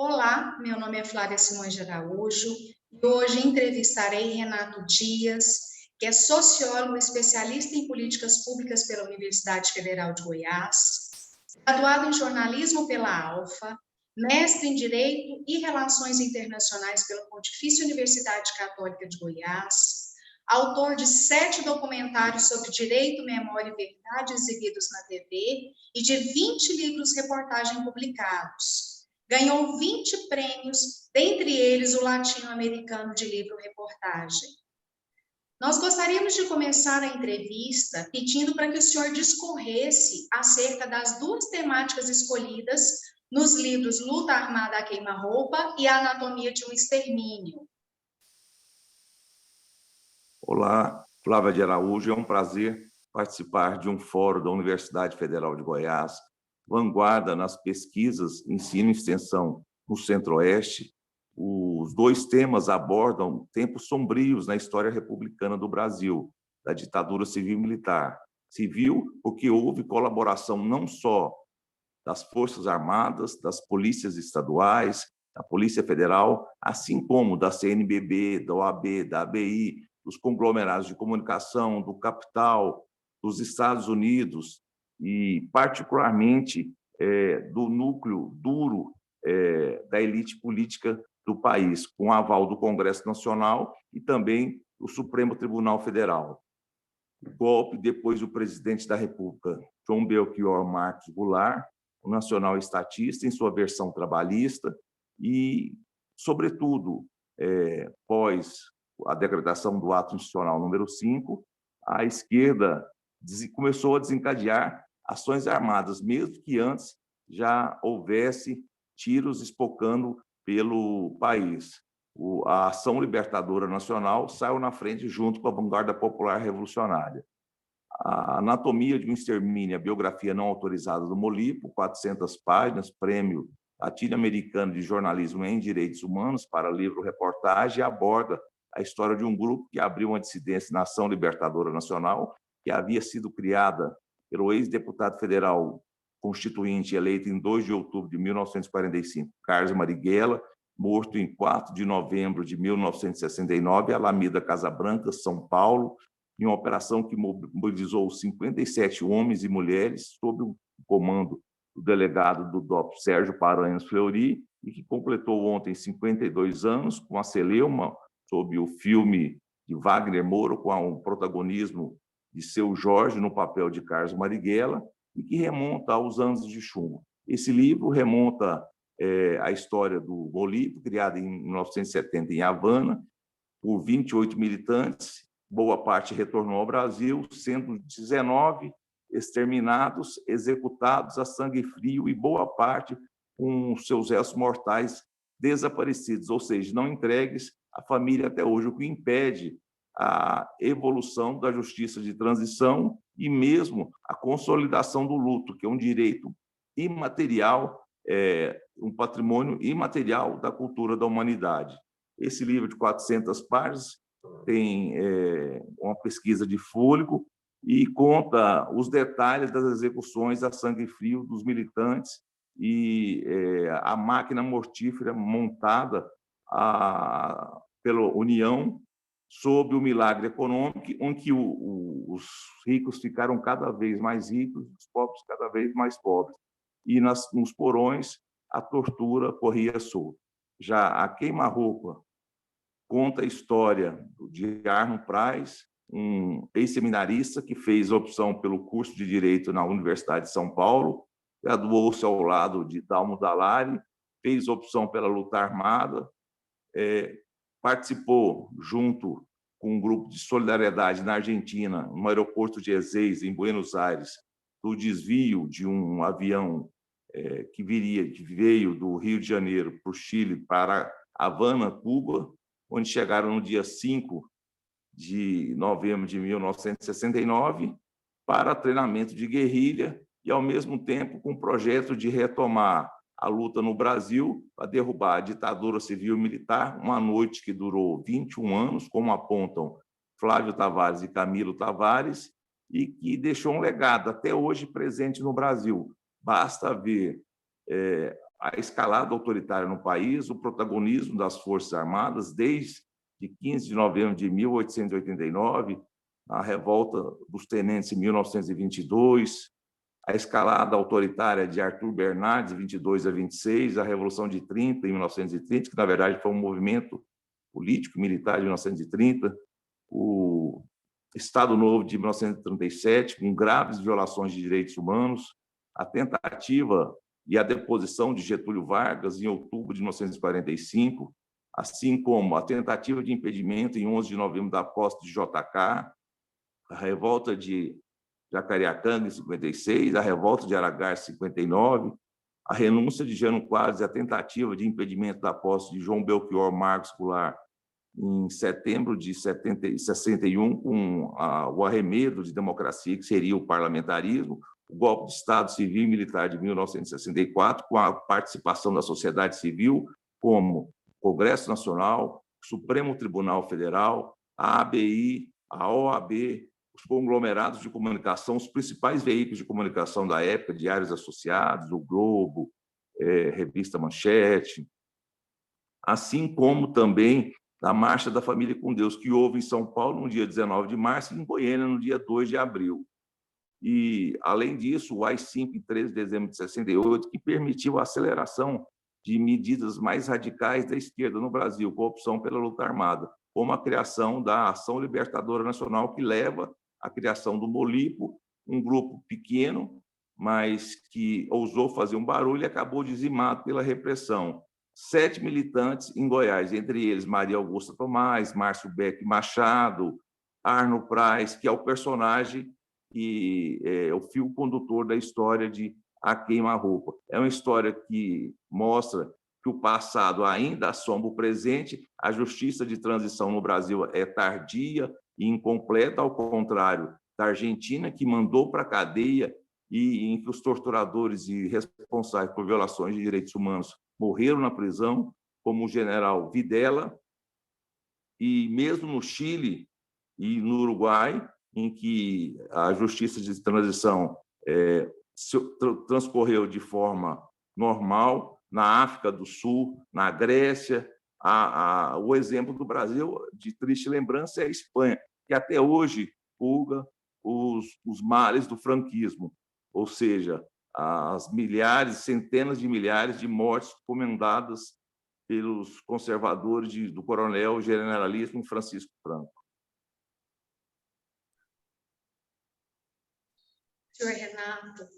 Olá, meu nome é Flávia Simões de Araújo e hoje entrevistarei Renato Dias, que é sociólogo especialista em políticas públicas pela Universidade Federal de Goiás, graduado em jornalismo pela Alfa, mestre em Direito e Relações Internacionais pela Pontifícia Universidade Católica de Goiás, autor de 7 documentários sobre direito, memória e verdade exibidos na TV e de 20 livros-reportagem publicados. Ganhou 20 prêmios, dentre eles o Latino-Americano de Livro-Reportagem. Nós gostaríamos de começar a entrevista pedindo para que o senhor discorresse acerca das 2 temáticas escolhidas nos livros Luta Armada a Queima-Roupa e A Anatomia de um Extermínio. Olá, Flávia de Araújo, é um prazer participar de um fórum da Universidade Federal de Goiás, vanguarda nas pesquisas, ensino e extensão no Centro-Oeste. Os 2 temas abordam tempos sombrios na história republicana do Brasil, da ditadura civil-militar. Civil, porque houve colaboração não só das Forças Armadas, das polícias estaduais, da Polícia Federal, assim como da CNBB, da OAB, da ABI, dos conglomerados de comunicação, do capital, dos Estados Unidos e, particularmente, do núcleo duro da elite política do país, com aval do Congresso Nacional e também do Supremo Tribunal Federal. O golpe, depois do presidente da República, João Belchior Marques Goulart, o nacional estatista, em sua versão trabalhista, e, sobretudo, pós a decretação do ato institucional número 5, a esquerda começou a desencadear ações armadas, mesmo que antes já houvesse tiros espocando pelo país. A Ação Libertadora Nacional saiu na frente junto com a Vanguarda Popular Revolucionária. A Anatomia de um Extermínio, a biografia não autorizada do Molipo, 400 páginas, prêmio latino-americano de jornalismo em direitos humanos para livro-reportagem, aborda a história de um grupo que abriu uma dissidência na Ação Libertadora Nacional, que havia sido criada pelo ex-deputado federal constituinte eleito em 2 de outubro de 1945, Carlos Marighella, morto em 4 de novembro de 1969, Alameda Casa Branca, São Paulo, em uma operação que mobilizou 57 homens e mulheres sob o comando do delegado do DOP, Sérgio Paranhos Fleury, e que completou ontem 52 anos, com a celeuma sob o filme de Wagner Moura, com o protagonismo de Seu Jorge no papel de Carlos Marighella, e que remonta aos anos de chumbo. Esse livro remonta à história do Molipo, criado em 1970 em Havana, por 28 militantes, boa parte retornou ao Brasil, sendo 19 exterminados, executados a sangue frio e boa parte com seus restos mortais desaparecidos, ou seja, não entregues à família até hoje, o que impede a evolução da justiça de transição e mesmo a consolidação do luto, que é um direito imaterial, um patrimônio imaterial da cultura da humanidade. Esse livro de 400 páginas tem uma pesquisa de fôlego e conta os detalhes das execuções a sangue frio dos militantes e a máquina mortífera montada pela União sob o milagre econômico, onde os ricos ficaram cada vez mais ricos, os pobres cada vez mais pobres. E nos porões a tortura corria solta. Já a queima-roupa conta a história de Arno Praz, um ex-seminarista que fez opção pelo curso de Direito na Universidade de São Paulo, graduou-se ao lado de Dalmo Dallari, fez opção pela luta armada, participou, junto com um grupo de solidariedade na Argentina, no aeroporto de Ezeiza, em Buenos Aires, do desvio de um avião que veio do Rio de Janeiro para o Chile, para Havana, Cuba, onde chegaram no dia 5 de novembro de 1969 para treinamento de guerrilha e, ao mesmo tempo, com o projeto de retomar a luta no Brasil para derrubar a ditadura civil-militar, uma noite que durou 21 anos, como apontam Flávio Tavares e Camilo Tavares, e que deixou um legado até hoje presente no Brasil. Basta ver a escalada autoritária no país, o protagonismo das Forças Armadas, desde 15 de novembro de 1889, a revolta dos tenentes em 1922, a escalada autoritária de Arthur Bernardes, de 22 a 26, a Revolução de 30, em 1930, que, na verdade, foi um movimento político-militar de 1930, o Estado Novo de 1937, com graves violações de direitos humanos, a tentativa e a deposição de Getúlio Vargas em outubro de 1945, assim como a tentativa de impedimento em 11 de novembro da posse de JK, a revolta de Jacareacanga, em 56, a revolta de Araguá, em 59, a renúncia de Jânio Quadros e a tentativa de impedimento da posse de João Belchior Marques Goulart, em setembro de 61, com o arremedo de democracia, que seria o parlamentarismo, o golpe de Estado Civil e Militar de 1964, com a participação da sociedade civil, como o Congresso Nacional, o Supremo Tribunal Federal, a ABI, a OAB, os conglomerados de comunicação, os principais veículos de comunicação da época, Diários Associados, o Globo, Revista Manchete, assim como também da Marcha da Família com Deus, que houve em São Paulo no dia 19 de março e em Goiânia no dia 2 de abril. E, além disso, o AI-5, em 13 de dezembro de 68, que permitiu a aceleração de medidas mais radicais da esquerda no Brasil, com a opção pela luta armada, como a criação da Ação Libertadora Nacional, que leva à criação do Molipo, um grupo pequeno, mas que ousou fazer um barulho e acabou dizimado pela repressão. 7 militantes em Goiás, entre eles Maria Augusta Tomás, Márcio Beck Machado, Arno Praz, que é o personagem que é o fio condutor da história de A Queima-Roupa. É uma história que mostra que o passado ainda assombra o presente, a justiça de transição no Brasil é tardia e incompleta, ao contrário da Argentina, que mandou para a cadeia e em que os torturadores e responsáveis por violações de direitos humanos morreram na prisão, como o general Videla, e mesmo no Chile e no Uruguai, em que a justiça de transição transcorreu de forma normal, na África do Sul, na Grécia. O exemplo do Brasil, de triste lembrança, é a Espanha, que até hoje purga os males do franquismo, ou seja, as milhares, centenas de milhares de mortes comandadas pelos conservadores do coronel generalíssimo Francisco Franco. Senhor Renato,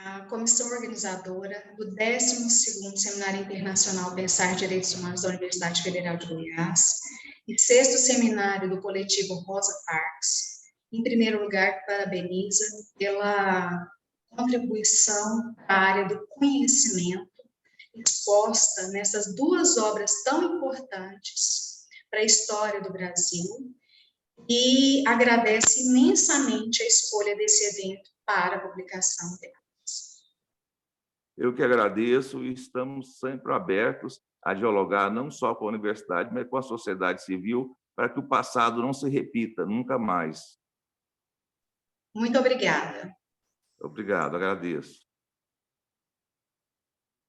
a comissão organizadora do 12º Seminário Internacional Pensar Direitos Humanos da Universidade Federal de Goiás e 6º Seminário do Coletivo Rosa Parks, em primeiro lugar, parabeniza pela contribuição à área do conhecimento exposta nessas duas obras tão importantes para a história do Brasil e agradece imensamente a escolha desse evento para a publicação delas. Eu que agradeço e estamos sempre abertos a dialogar não só com a universidade, mas com a sociedade civil, para que o passado não se repita nunca mais. Muito obrigada. Obrigado, agradeço.